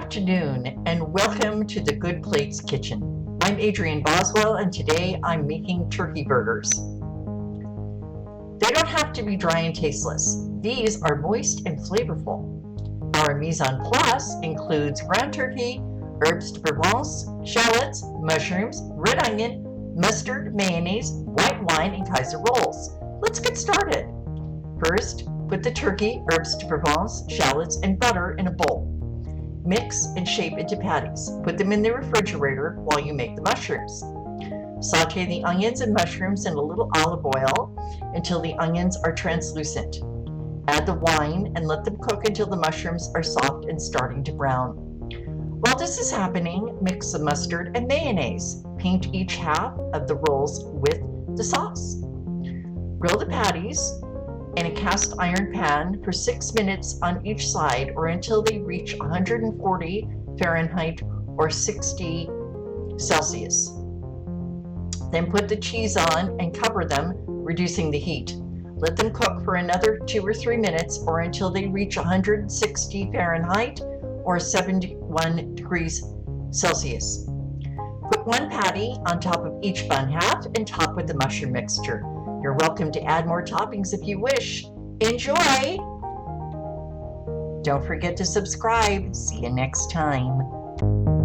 afternoon and welcome to the Good Plates Kitchen. I'm Adrienne Boswell and today I'm making turkey burgers. They don't have to be dry and tasteless. These are moist and flavorful. Our mise en place includes ground turkey, herbes de Provence, shallots, mushrooms, red onion, mustard, mayonnaise, white wine, and Kaiser rolls. Let's get started. First, put the turkey, herbes de Provence, shallots, and butter in a bowl. Mix and shape into patties. Put them in the refrigerator while you make the mushrooms. Saute the onions and mushrooms in a little olive oil until the onions are translucent. Add the wine and let them cook until the mushrooms are soft and starting to brown. While this is happening, mix the mustard and mayonnaise. Paint each half of the rolls with the sauce. Grill the patties in a cast iron pan for 6 minutes on each side or until they reach 140 Fahrenheit or 60 Celsius. Then put the cheese on and cover them, reducing the heat. Let them cook for another 2 or 3 minutes or until they reach 160 Fahrenheit or 71 degrees Celsius. Put one patty on top of each bun half and top with the mushroom mixture. You're welcome to add more toppings if you wish. Enjoy! Don't forget to subscribe. See you next time.